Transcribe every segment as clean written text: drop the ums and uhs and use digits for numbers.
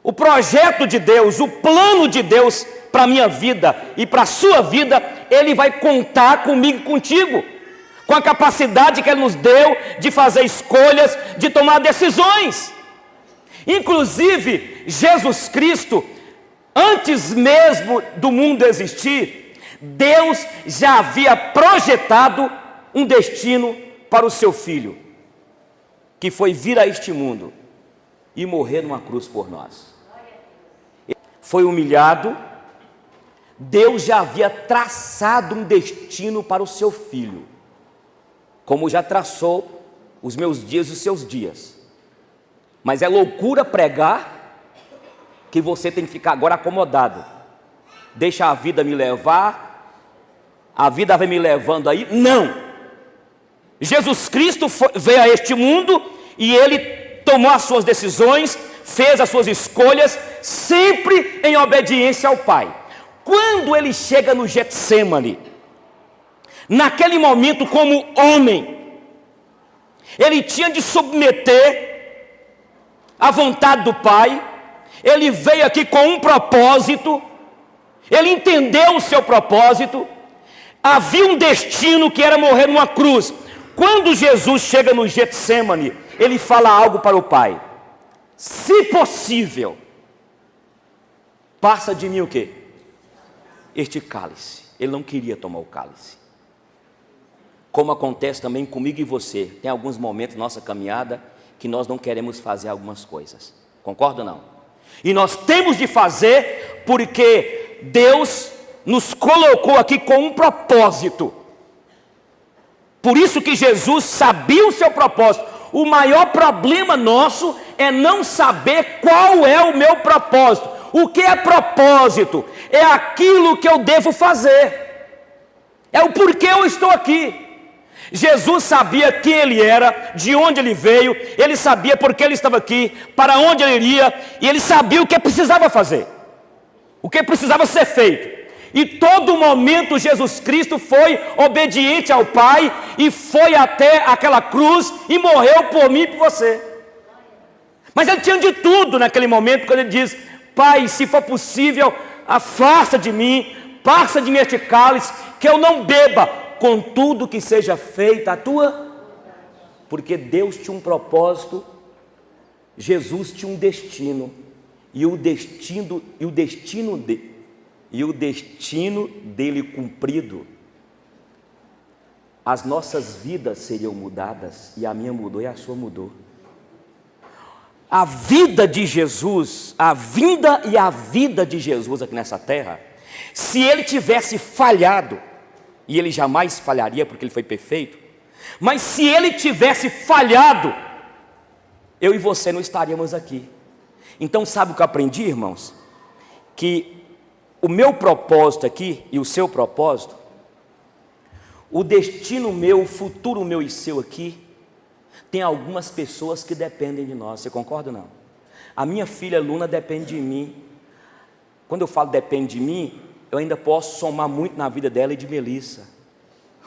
o projeto de Deus, o plano de Deus para a minha vida e para a sua vida, Ele vai contar comigo e contigo, com a capacidade que Ele nos deu de fazer escolhas, de tomar decisões. Inclusive, Jesus Cristo, antes mesmo do mundo existir, Deus já havia projetado um destino para o seu Filho, que foi vir a este mundo e morrer numa cruz por nós. Foi humilhado. Deus já havia traçado um destino para o seu Filho, como já traçou os meus dias e os seus dias. Mas é loucura pregar que você tem que ficar agora acomodado. Deixa a vida me levar, a vida vai me levando aí. Não! Jesus Cristo veio a este mundo e Ele tomou as suas decisões, fez as suas escolhas, sempre em obediência ao Pai. Quando Ele chega no Getsêmani, naquele momento como homem, Ele tinha de submeter à vontade do Pai. Ele veio aqui com um propósito, Ele entendeu o seu propósito, havia um destino que era morrer numa cruz. Quando Jesus chega no Getsêmani, Ele fala algo para o Pai: se possível, passa de mim o quê? Este cálice. Ele não queria tomar o cálice. Como acontece também comigo e você, tem alguns momentos na nossa caminhada que nós não queremos fazer algumas coisas. Concorda ou não? E nós temos de fazer porque Deus nos colocou aqui com um propósito. Por isso que Jesus sabia o seu propósito. O maior problema nosso é não saber qual é o meu propósito. O que é propósito? É aquilo que eu devo fazer. É o porquê eu estou aqui. Jesus sabia quem Ele era, de onde Ele veio. Ele sabia por que Ele estava aqui, para onde Ele iria. E Ele sabia o que precisava fazer, o que precisava ser feito. E todo momento Jesus Cristo foi obediente ao Pai e foi até aquela cruz e morreu por mim e por você. Mas Ele tinha de tudo naquele momento, quando Ele diz: Pai, se for possível, afasta de mim, passa de mim este cálice, que eu não beba, contudo que seja feita a tua. Porque Deus tinha um propósito, Jesus tinha um destino, e o destino dele cumprido, as nossas vidas seriam mudadas, e a minha mudou e a sua mudou. A vida de Jesus, a vinda e a vida de Jesus aqui nessa terra, se Ele tivesse falhado, e Ele jamais falharia porque Ele foi perfeito, mas se Ele tivesse falhado, eu e você não estaríamos aqui. Então sabe o que eu aprendi, irmãos? Que o meu propósito aqui e o seu propósito, o destino meu, o futuro meu e seu aqui, tem algumas pessoas que dependem de nós. Você concorda ou não? A minha filha Luna depende de mim. Quando eu falo depende de mim, eu ainda posso somar muito na vida dela e de Melissa.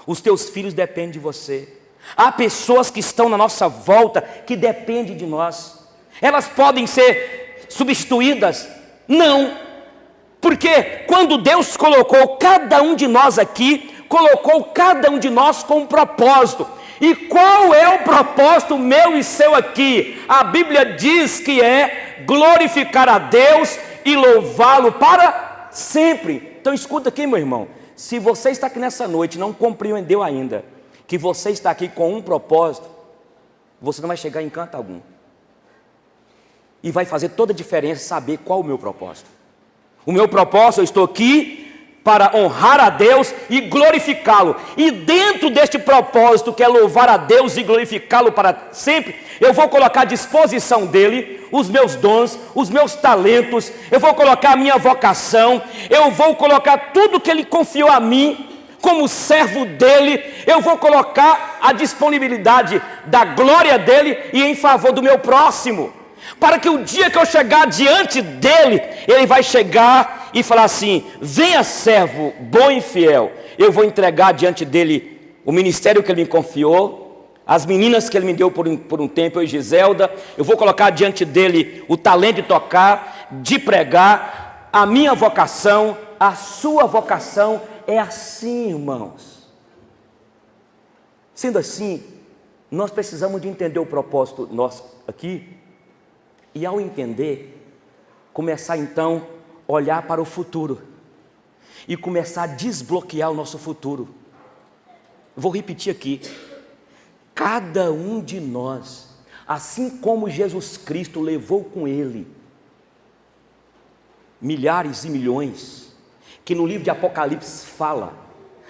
Os teus filhos dependem de você. Há pessoas que estão na nossa volta que dependem de nós. Elas podem ser substituídas? Não. Porque quando Deus colocou cada um de nós aqui, colocou cada um de nós com um propósito. E qual é o propósito meu e seu aqui? A Bíblia diz que é glorificar a Deus e louvá-lo para sempre. Então escuta aqui, meu irmão, se você está aqui nessa noite e não compreendeu ainda que você está aqui com um propósito, você não vai chegar em canto algum. E vai fazer toda a diferença saber qual é o meu propósito. O meu propósito, eu estou aqui para honrar a Deus e glorificá-lo. E dentro deste propósito, que é louvar a Deus e glorificá-lo para sempre, eu vou colocar à disposição dEle os meus dons, os meus talentos, eu vou colocar a minha vocação, eu vou colocar tudo que Ele confiou a mim, como servo dEle, eu vou colocar a disponibilidade da glória dEle e em favor do meu próximo. Para que o dia que eu chegar diante dEle, Ele vai chegar e falar assim: venha servo bom e fiel. Eu vou entregar diante dEle o ministério que Ele me confiou, as meninas que Ele me deu por um tempo, eu e Giselda. Eu vou colocar diante dEle o talento de tocar. de pregar, a minha vocação, a sua vocação é assim, irmãos. Sendo assim, nós precisamos de entender o propósito nosso aqui, e ao entender, começar então a olhar para o futuro, e começar a desbloquear o nosso futuro. Vou repetir aqui, cada um de nós, assim como Jesus Cristo levou com Ele milhares e milhões, que no livro de Apocalipse fala,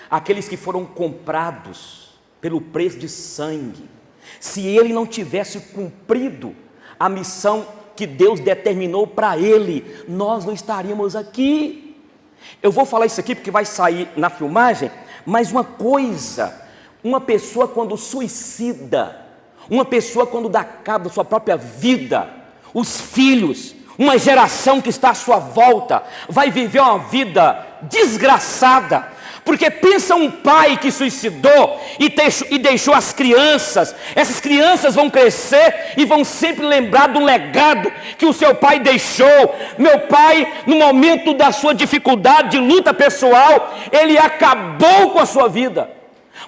aqueles que foram comprados pelo preço de sangue, se Ele não tivesse cumprido a missão que Deus determinou para Ele, nós não estaríamos aqui. Eu vou falar isso aqui porque vai sair na filmagem, mas uma coisa, uma pessoa quando suicida, uma pessoa quando dá cabo da sua própria vida, os filhos, uma geração que está à sua volta, vai viver uma vida desgraçada, porque pensa um pai que suicidou e deixou as crianças, essas crianças vão crescer e vão sempre lembrar do legado que o seu pai deixou. Meu pai, no momento da sua dificuldade, de luta pessoal, ele acabou com a sua vida.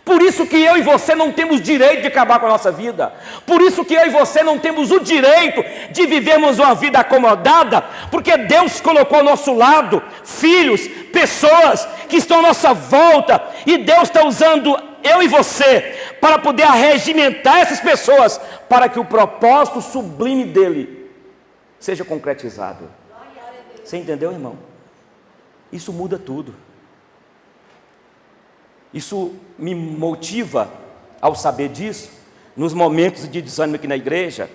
Por isso que eu e você não temos direito de acabar com a nossa vida. Por isso que eu e você não temos o direito de vivermos uma vida acomodada, porque Deus colocou ao nosso lado filhos, pessoas que estão à nossa volta, e Deus está usando eu e você para poder arregimentar essas pessoas, para que o propósito sublime dele seja concretizado. Você entendeu, irmão? Isso muda tudo. Isso me motiva ao saber disso, nos momentos de desânimo aqui na igreja,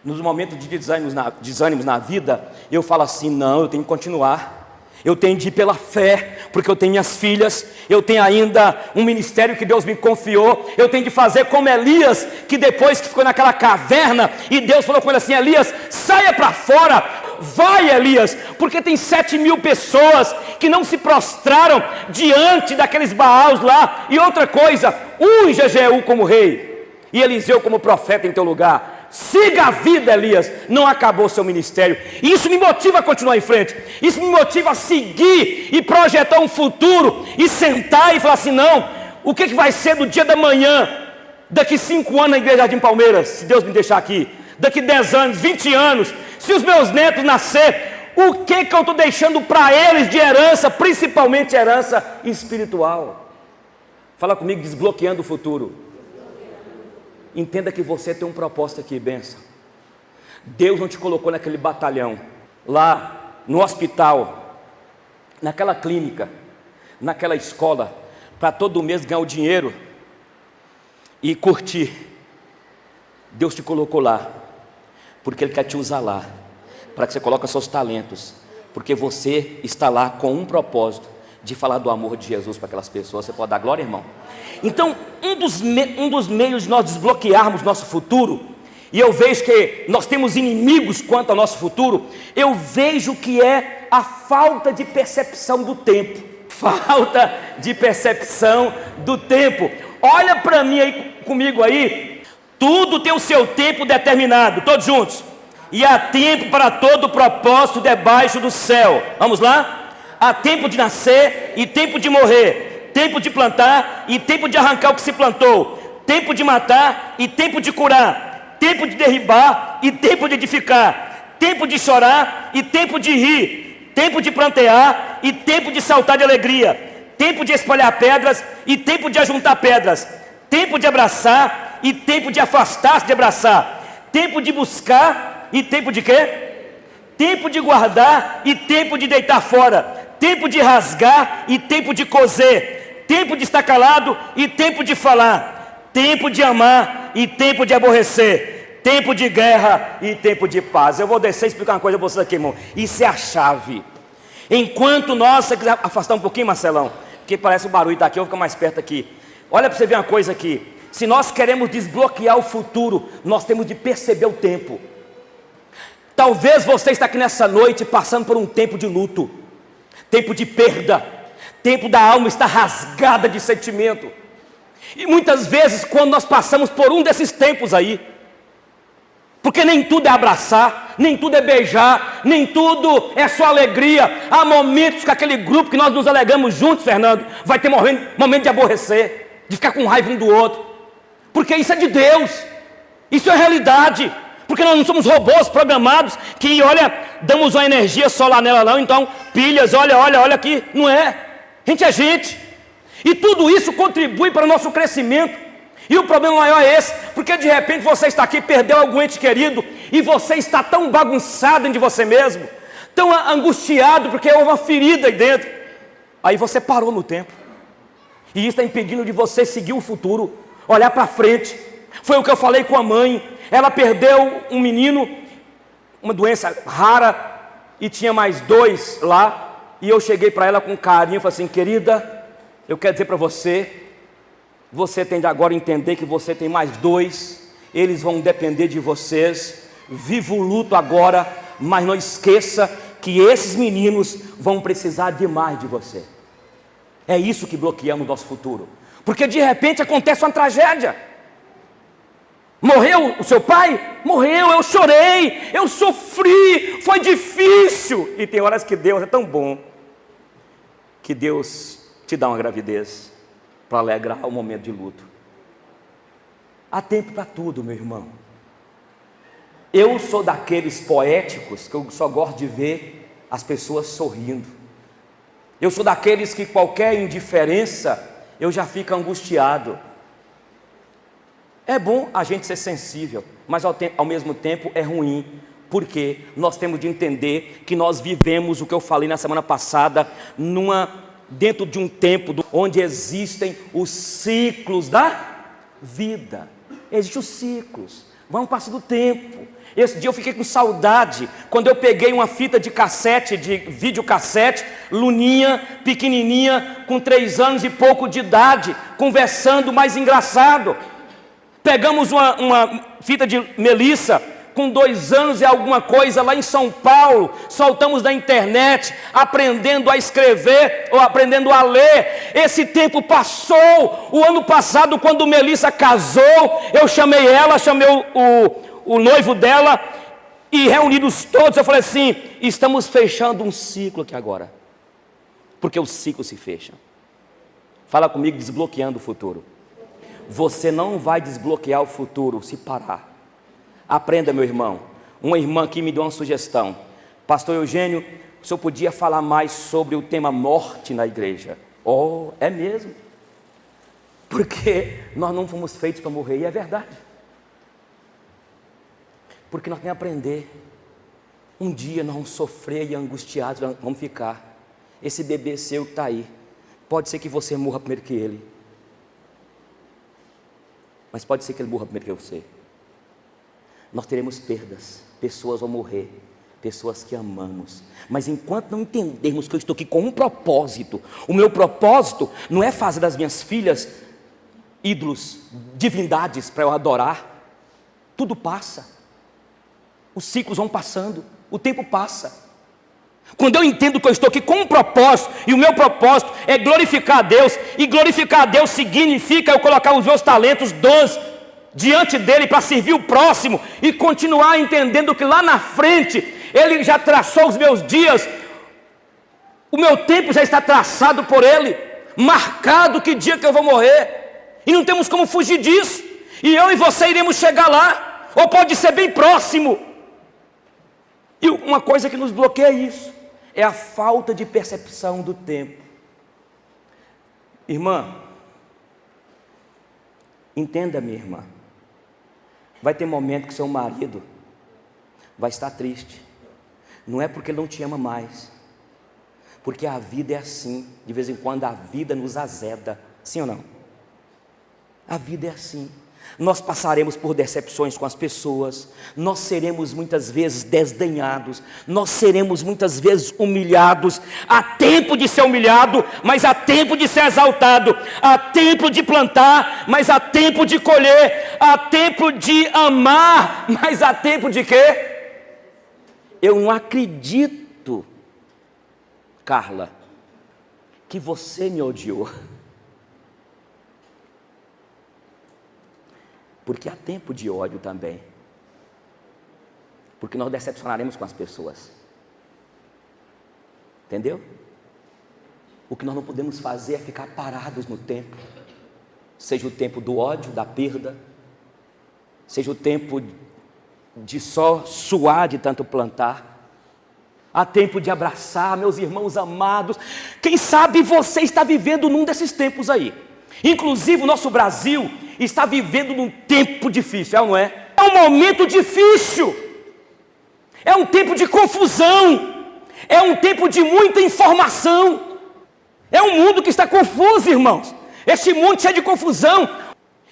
nos momentos de desânimos na vida, eu falo assim, não, eu tenho que continuar, eu tenho de ir pela fé, porque eu tenho minhas filhas, eu tenho ainda um ministério que Deus me confiou, eu tenho de fazer como Elias, que depois que ficou naquela caverna, e Deus falou com ele assim, Elias, saia para fora, vai Elias, porque tem 7.000 pessoas que não se prostraram diante daqueles Baals lá. E outra coisa, unja Jeú como rei e Eliseu como profeta em teu lugar. Siga a vida, Elias, não acabou seu ministério. E isso me motiva a continuar em frente, isso me motiva a seguir e projetar um futuro, e sentar e falar assim, não, o que vai ser do dia da manhã, daqui 5 anos na igreja Jardim Palmeiras, se Deus me deixar aqui, daqui 10 anos, 20 anos, se os meus netos nascer, o que eu estou deixando para eles de herança, principalmente herança espiritual? Fala comigo, desbloqueando o futuro. Entenda que você tem um propósito aqui, benção. Deus não te colocou naquele batalhão, lá no hospital, naquela clínica, naquela escola, para todo mês ganhar o dinheiro e curtir. Deus te colocou lá, porque Ele quer te usar lá, para que você coloque seus talentos, porque você está lá com um propósito, de falar do amor de Jesus para aquelas pessoas. Você pode dar glória, irmão? Então, um dos meios de nós desbloquearmos nosso futuro, e eu vejo que nós temos inimigos quanto ao nosso futuro, eu vejo que é a falta de percepção do tempo. Falta de percepção do tempo. Olha para mim aí, comigo aí, tudo tem o seu tempo determinado, todos juntos. E há tempo para todo propósito debaixo do céu. Vamos lá? Há tempo de nascer e tempo de morrer, tempo de plantar e tempo de arrancar o que se plantou, tempo de matar e tempo de curar, tempo de derribar e tempo de edificar, tempo de chorar e tempo de rir, tempo de plantear e tempo de saltar de alegria, tempo de espalhar pedras e tempo de ajuntar pedras, tempo de abraçar e tempo de afastar-se de abraçar, tempo de buscar e tempo de quê? Tempo de guardar e tempo de deitar fora, tempo de rasgar e tempo de coser, tempo de estar calado e tempo de falar, tempo de amar e tempo de aborrecer, tempo de guerra e tempo de paz. Eu vou descer e explicar uma coisa para vocês aqui, irmão. Isso é a chave. Enquanto nós, se você quiser afastar um pouquinho, Marcelão, porque parece o barulho daqui, eu vou ficar mais perto aqui. Olha para você ver uma coisa aqui. Se nós queremos desbloquear o futuro, nós temos de perceber o tempo. Talvez você está aqui nessa noite passando por um tempo de luto, tempo de perda, tempo da alma está rasgada de sentimento. E muitas vezes quando nós passamos por um desses tempos aí, Porque nem tudo é abraçar, nem tudo é beijar, nem tudo é só alegria. Há momentos que aquele grupo que nós nos alegramos juntos, Fernando, vai ter momento de aborrecer, de ficar com raiva um do outro. Porque isso é de Deus, isso é realidade. Porque nós não somos robôs programados que, olha, damos uma energia solar nela não, então pilhas, olha aqui. Não é, a gente é gente. E tudo isso contribui para o nosso crescimento. E o problema maior é esse, porque de repente você está aqui, perdeu algum ente querido, e você está tão bagunçado dentro de você mesmo, tão angustiado, porque houve uma ferida aí dentro. Aí você parou no tempo, e isso está impedindo de você seguir o futuro, olhar para frente. Foi o que eu falei com a mãe, ela perdeu um menino, uma doença rara, e tinha mais 2 lá, e eu cheguei para ela com carinho, e falei assim: querida, eu quero dizer para você, você tem de agora entender que você tem mais 2, eles vão depender de vocês, viva o luto agora, mas não esqueça que esses meninos vão precisar demais de você. É isso que bloqueamos o nosso futuro, porque de repente acontece uma tragédia. Morreu o seu pai? Morreu, eu chorei, eu sofri, foi difícil. E tem horas que Deus é tão bom, que Deus te dá uma gravidez para alegrar o momento de luto. Há tempo para tudo, meu irmão. Eu sou daqueles poéticos que eu só gosto de ver as pessoas sorrindo. Eu sou daqueles que qualquer indiferença eu já fico angustiado. É bom a gente ser sensível, mas ao mesmo tempo é ruim, porque nós temos de entender que nós vivemos o que eu falei na semana passada, dentro de um tempo onde existem os ciclos da vida. Existem os ciclos, vão passando o tempo. Esse dia eu fiquei com saudade, quando eu peguei uma fita de cassete, de videocassete, Luninha, pequenininha, com 3 anos e pouco de idade, conversando, mais engraçado. Pegamos uma fita de Melissa, com 2 anos e alguma coisa, lá em São Paulo, soltamos na internet, aprendendo a escrever, ou aprendendo a ler. Esse tempo passou. O ano passado, quando Melissa casou, eu chamei ela, chamei o noivo dela, e reunidos todos, eu falei assim: estamos fechando um ciclo aqui agora, porque os ciclos se fecham. Fala comigo, desbloqueando o futuro. Você não vai desbloquear o futuro se parar. Aprenda, meu irmão. Uma irmã aqui me deu uma sugestão: pastor Eugênio, o senhor podia falar mais sobre o tema morte na igreja? Oh, é mesmo? Porque nós não fomos feitos para morrer, e é verdade. Porque nós temos que aprender. Um dia nós vamos sofrer e angustiados vamos ficar. Esse bebê seu que está aí, pode ser que você morra primeiro que ele, mas pode ser que ele morra primeiro que você. Nós teremos perdas, pessoas vão morrer, pessoas que amamos, mas enquanto não entendermos que eu estou aqui com um propósito, o meu propósito não é fazer das minhas filhas ídolos, divindades para eu adorar. Tudo passa, os ciclos vão passando, o tempo passa. Quando eu entendo que eu estou aqui com um propósito, e o meu propósito é glorificar a Deus, e glorificar a Deus significa eu colocar os meus talentos, dons, diante dele para servir o próximo, e continuar entendendo que lá na frente ele já traçou os meus dias, o meu tempo já está traçado por ele, marcado que dia que eu vou morrer, e não temos como fugir disso, e eu e você iremos chegar lá, ou pode ser bem próximo. E uma coisa que nos bloqueia isso é a falta de percepção do tempo. Irmã, entenda, minha irmã, vai ter momento que seu marido vai estar triste. Não é porque ele não te ama mais, porque a vida é assim. De vez em quando a vida nos azeda, sim ou não? A vida é assim. Nós passaremos por decepções com as pessoas, nós seremos muitas vezes desdenhados, nós seremos muitas vezes humilhados. Há tempo de ser humilhado, mas há tempo de ser exaltado. Há tempo de plantar, mas há tempo de colher. Há tempo de amar, mas há tempo de quê? Eu não acredito, Carla, que você me odiou. Porque há tempo de ódio também. porque nós decepcionaremos com as pessoas. Entendeu? O que nós não podemos fazer é ficar parados no tempo. Seja o tempo do ódio, da perda, seja o tempo de só suar de tanto plantar. Há tempo de abraçar, meus irmãos amados. Quem sabe você está vivendo num desses tempos aí. Inclusive o nosso Brasil está vivendo num tempo difícil, é ou não é? É um momento difícil. É um tempo de confusão. É um tempo de muita informação. É um mundo que está confuso, irmãos. Esse mundo cheio de confusão.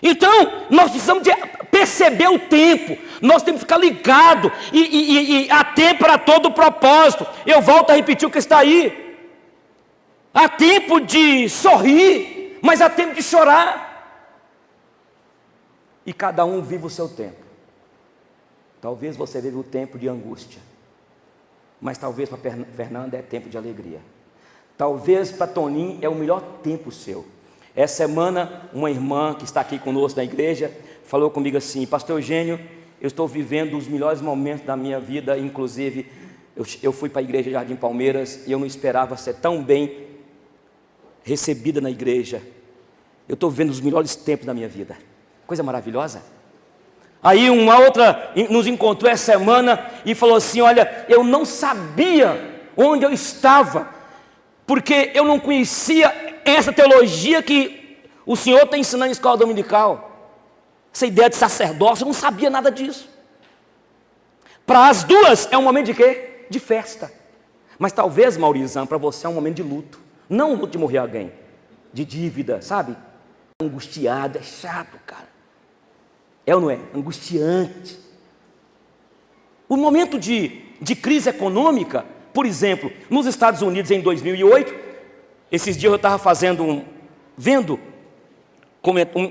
Então, nós precisamos de perceber o tempo. Nós temos que ficar ligado e há tempo para todo o propósito. Eu volto a repetir o que está aí. Há tempo de sorrir, mas há tempo de chorar. E cada um vive o seu tempo. Talvez você viva o tempo de angústia, mas talvez para Fernanda é tempo de alegria. Talvez para Toninho é o melhor tempo seu. Essa semana, uma irmã que está aqui conosco na igreja, falou comigo assim: pastor Eugênio, eu estou vivendo os melhores momentos da minha vida. Inclusive, eu fui para a igreja Jardim Palmeiras e eu não esperava ser tão bem recebida na igreja. Eu estou vivendo os melhores tempos da minha vida. Coisa maravilhosa. Aí uma outra nos encontrou essa semana e falou assim: olha, eu não sabia onde eu estava, porque eu não conhecia essa teologia que o Senhor está ensinando em escola dominical. Essa ideia de sacerdócio, eu não sabia nada disso. Para as duas é um momento de quê? De festa. Mas talvez, Maurizão, para você é um momento de luto. Não luto de morrer alguém, de dívida, sabe? Angustiado, é chato, cara. É ou não é? Angustiante. O momento de crise econômica, por exemplo, nos Estados Unidos em 2008, esses dias eu estava vendo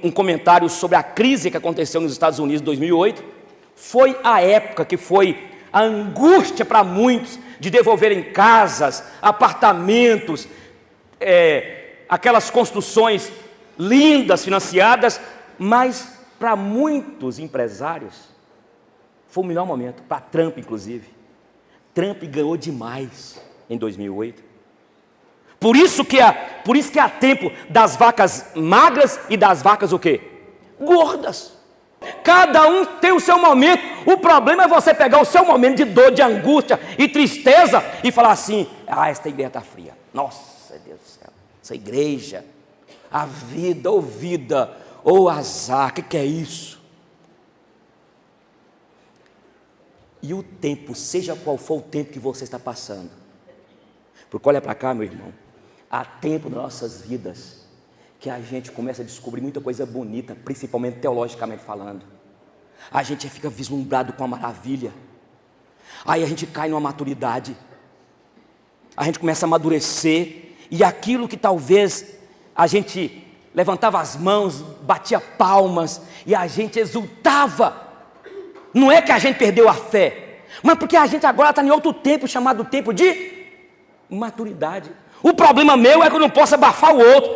um comentário sobre a crise que aconteceu nos Estados Unidos em 2008. Foi a época que foi a angústia para muitos de devolverem casas, apartamentos, aquelas construções lindas, financiadas, mas para muitos empresários foi o melhor momento, para Trump inclusive. Trump ganhou demais em 2008. Por isso que há tempo das vacas magras e das vacas o quê? Gordas. Cada um tem o seu momento. O problema é você pegar o seu momento de dor, de angústia e tristeza e falar assim: ah, esta igreja está fria. Nossa, Deus do céu, essa igreja, a vida, ou azar, o que é isso? E o tempo, seja qual for o tempo que você está passando, porque olha para cá, meu irmão, há tempo nas nossas vidas que a gente começa a descobrir muita coisa bonita, principalmente teologicamente falando. A gente fica vislumbrado com a maravilha. Aí a gente cai numa maturidade. A gente começa a amadurecer. E aquilo que talvez a gente levantava as mãos, batia palmas e a gente exultava. Não é que a gente perdeu a fé, mas porque a gente agora está em outro tempo, chamado tempo de maturidade. O problema meu é que eu não posso abafar o outro.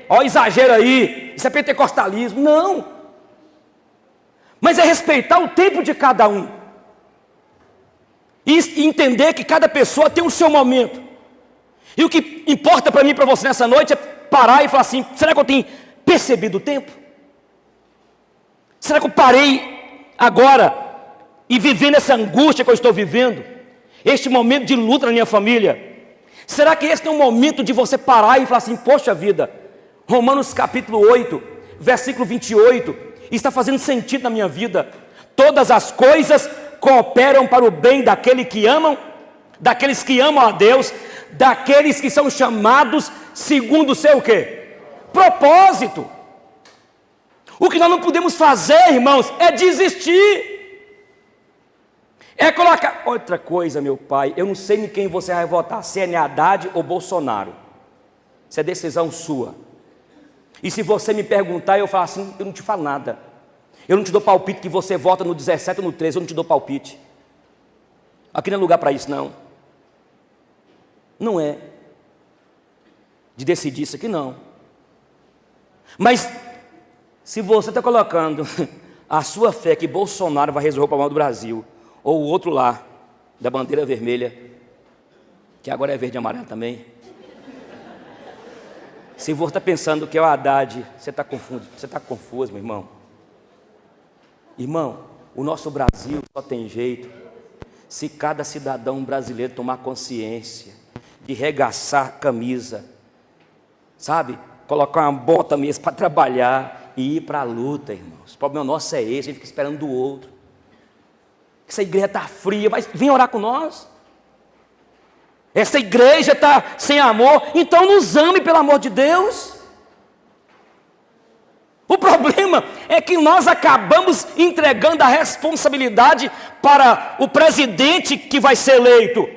Olha o exagero aí, isso é pentecostalismo. Não. Mas é respeitar o tempo de cada um. E entender que cada pessoa tem o seu momento. E o que importa para mim e para você nessa noite é parar e falar assim: será que eu tenho percebido o tempo? Será que eu parei agora e vivendo essa angústia que eu estou vivendo? Este momento de luta na minha família? Será que esse é um momento de você parar e falar assim: poxa vida, Romanos capítulo 8, versículo 28, está fazendo sentido na minha vida. Todas as coisas cooperam para o bem daqueles que amam a Deus, daqueles que são chamados segundo o seu quê? Propósito. O que nós não podemos fazer, irmãos, é desistir. É colocar... Outra coisa, meu pai, eu não sei em quem você vai votar, se é Haddad ou Bolsonaro. Isso é decisão sua. E se você me perguntar, eu falo assim: eu não te falo nada. Eu não te dou palpite que você vota no 17 ou no 13, eu não te dou palpite. Aqui não é lugar para isso, não. Não é. De decidir isso aqui, não. Mas, se você está colocando a sua fé que Bolsonaro vai resolver o problema do Brasil, Ou o outro lá, da bandeira vermelha, que agora é verde e amarelo também. Se você está pensando que é o Haddad, você está confuso, meu irmão. Irmão, o nosso Brasil só tem jeito se cada cidadão brasileiro tomar consciência de regaçar a camisa, sabe? Colocar uma bota mesmo para trabalhar e ir para a luta, irmãos. O problema nosso é esse, a gente fica esperando do outro. Essa igreja está fria, mas vem orar com nós. Essa igreja está sem amor, então nos ame pelo amor de Deus. O problema é que nós acabamos entregando a responsabilidade para o presidente que vai ser eleito.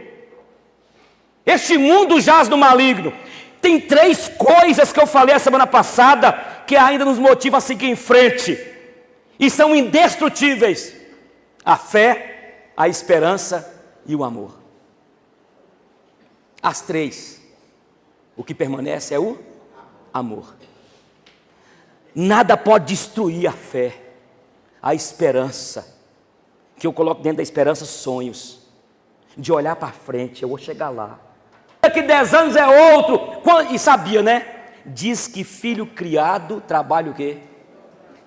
Este mundo jaz no maligno. Tem 3 coisas que eu falei a semana passada que ainda nos motivam a seguir em frente e são indestrutíveis: a fé, a esperança e o amor. As 3, o que permanece é o amor. Nada pode destruir a fé, a esperança, que eu coloco dentro da esperança sonhos, de olhar para frente, eu vou chegar lá. Daqui 10 anos é outro, e sabia, né? Diz que filho criado trabalha o quê?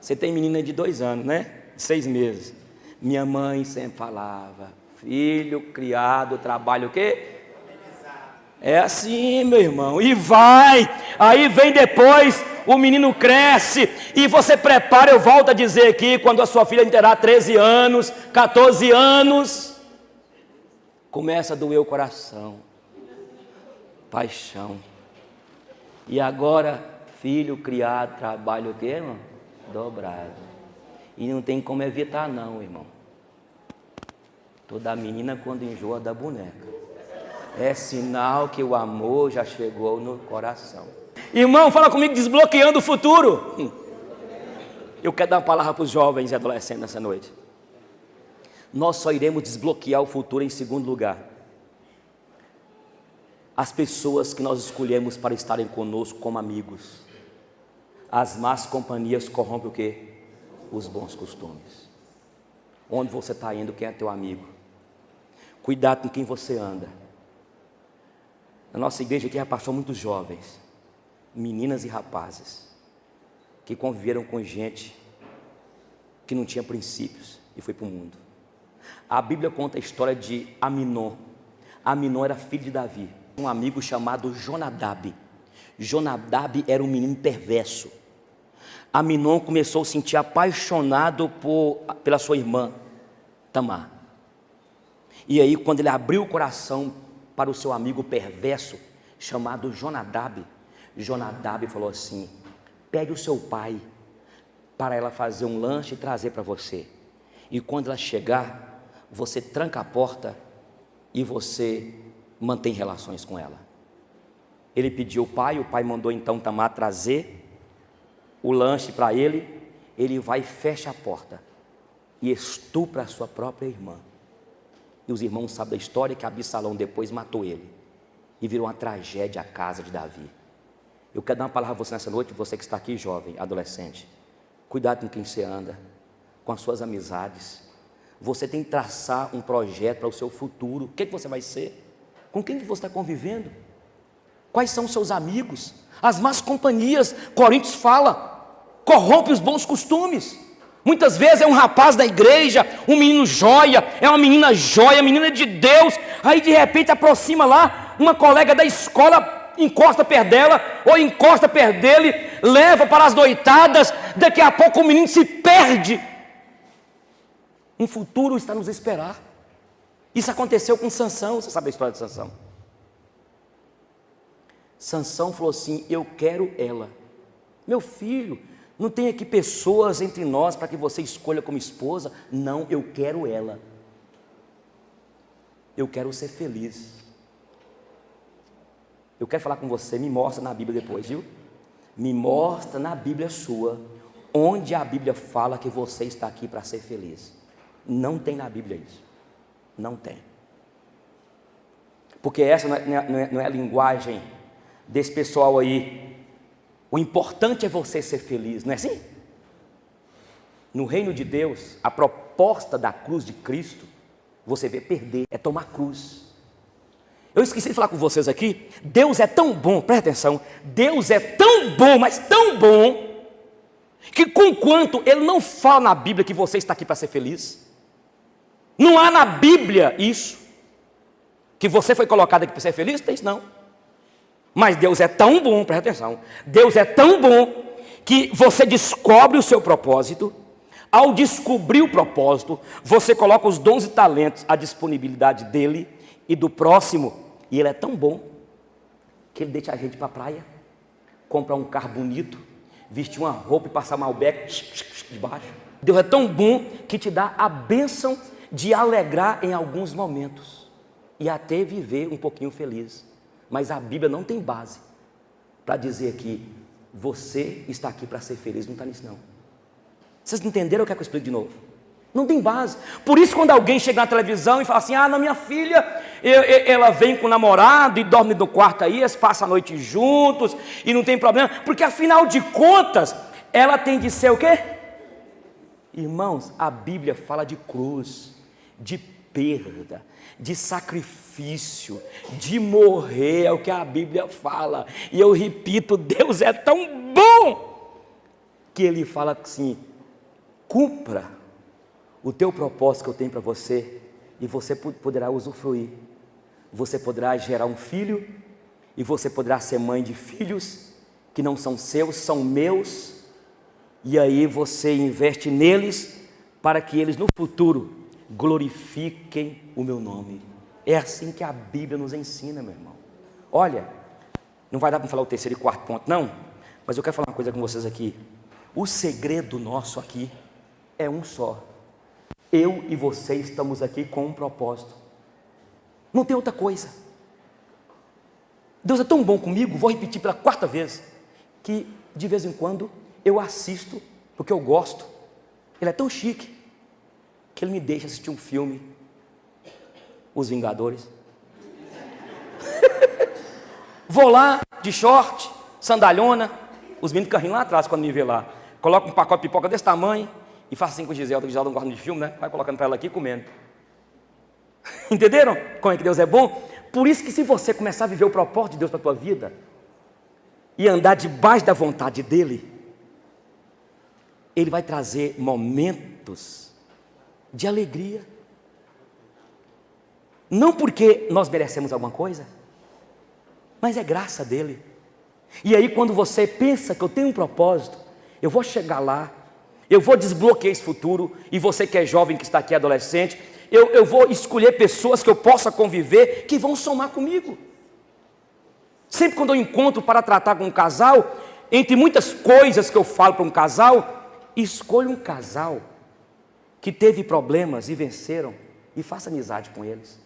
Você tem menina de 2 anos, né? 6 meses. Minha mãe sempre falava, filho criado trabalha o quê? É assim, meu irmão, e vai, aí vem depois, o menino cresce, e você prepara, eu volto a dizer aqui, quando a sua filha terá 13 anos, 14 anos, começa a doer o coração, paixão, e agora, filho criado, trabalho o quê, irmão? Dobrado, e não tem como evitar não, irmão, toda menina quando enjoa da boneca, é sinal que o amor já chegou no coração. Irmão, fala comigo, desbloqueando o futuro. Eu quero dar uma palavra para os jovens e adolescentes nessa noite. Nós só iremos desbloquear o futuro em segundo lugar. As pessoas que nós escolhemos para estarem conosco como amigos. As más companhias corrompem o quê? Os bons costumes. Onde você está indo, quem é teu amigo? Cuidado com quem você anda. Na nossa igreja aqui já passou muitos jovens, meninas e rapazes, que conviveram com gente que não tinha princípios e foi para o mundo. A Bíblia conta a história de Aminon. Aminon era filho de Davi, um amigo chamado Jonadab. Jonadab era um menino perverso. Aminon começou a se sentir apaixonado pela sua irmã, Tamar. E aí, quando ele abriu o coração para o seu amigo perverso, chamado Jonadab, Jonadab falou assim: pede o seu pai para ela fazer um lanche e trazer para você. E quando ela chegar, você tranca a porta e você mantém relações com ela. Ele pediu o pai mandou então Tamar trazer o lanche para ele. Ele vai e fecha a porta e estupra a sua própria irmã. E os irmãos sabem da história que Absalão depois matou ele. E virou uma tragédia a casa de Davi. Eu quero dar uma palavra a você nessa noite, você que está aqui jovem, adolescente. Cuidado com quem você anda, com as suas amizades. Você tem que traçar um projeto para o seu futuro. O que você vai ser? Com quem você está convivendo? Quais são os seus amigos? As más companhias, Coríntios fala, corrompe os bons costumes. Muitas vezes é um rapaz da igreja, um menino joia, é uma menina joia, menina de Deus, aí de repente aproxima lá, uma colega da escola encosta perto dela, ou encosta perto dele, leva para as noitadas, daqui a pouco o menino se perde. Um futuro está nos esperar. Isso aconteceu com Sansão, você sabe a história de Sansão? Sansão falou assim: eu quero ela. Meu filho, não tem aqui pessoas entre nós para que você escolha como esposa. Não, eu quero ela. Eu quero ser feliz. Eu quero falar com você, me mostra na Bíblia depois, viu? Me mostra na Bíblia sua, onde a Bíblia fala que você está aqui para ser feliz. Não tem na Bíblia isso. Não tem. Porque essa não é a linguagem desse pessoal aí. O importante é você ser feliz, não é assim? No reino de Deus, a proposta da cruz de Cristo você vê perder, é tomar cruz. Eu esqueci de falar com vocês aqui, Deus é tão bom, presta atenção, Deus é tão bom, mas tão bom, que conquanto Ele não fala na Bíblia que você está aqui para ser feliz, não há na Bíblia isso, que você foi colocado aqui para ser feliz, tem isso não. Mas Deus é tão bom, presta atenção, Deus é tão bom, que você descobre o seu propósito. Ao descobrir o propósito, você coloca os dons e talentos à disponibilidade dele e do próximo, e ele é tão bom, que ele deixa a gente para a praia, comprar um carro bonito, vestir uma roupa e passar Malbec debaixo. Deus é tão bom que te dá a bênção de alegrar em alguns momentos, e até viver um pouquinho feliz. Mas a Bíblia não tem base para dizer que você está aqui para ser feliz, não está nisso não. Vocês entenderam o que é que eu explico de novo? Não tem base. Por isso quando alguém chega na televisão e fala assim, não, minha filha, ela vem com o namorado e dorme no quarto aí, eles passam a noite juntos e não tem problema, porque afinal de contas, ela tem de ser o quê? Irmãos, a Bíblia fala de cruz, de perda, de sacrifício, de morrer, é o que a Bíblia fala. E eu repito, Deus é tão bom, que Ele fala assim, cumpra o teu propósito que eu tenho para você, e você poderá usufruir. Você poderá gerar um filho, e você poderá ser mãe de filhos, que não são seus, são meus, e aí você investe neles, para que eles no futuro glorifiquem o meu nome. É assim que a Bíblia nos ensina, meu irmão. Olha, não vai dar para falar o terceiro e quarto ponto não, mas eu quero falar uma coisa com vocês aqui. O segredo nosso aqui é um só. Eu e você estamos aqui com um propósito. Não tem outra coisa. Deus é tão bom comigo, vou repetir pela quarta vez, que de vez em quando eu assisto, porque eu gosto. Ele é tão chique, que Ele me deixa assistir um filme, Os Vingadores. Vou lá, de short, sandalhona, os meninos ficam rindo lá atrás quando me vê lá. Coloca um pacote de pipoca desse tamanho, e faço assim com o Gisele, que Gisele não gosta de filme, né? Vai colocando para ela aqui e comendo. Entenderam como é que Deus é bom? Por isso que se você começar a viver o propósito de Deus para a tua vida, e andar debaixo da vontade dEle, Ele vai trazer momentos de alegria. Não porque nós merecemos alguma coisa, mas é graça dEle. E aí quando você pensa que eu tenho um propósito, eu vou chegar lá, eu vou desbloquear esse futuro, e você que é jovem, que está aqui, adolescente, eu vou escolher pessoas que eu possa conviver, que vão somar comigo. Sempre quando eu encontro para tratar com um casal, entre muitas coisas que eu falo para um casal, escolha um casal que teve problemas e venceram, e faça amizade com eles.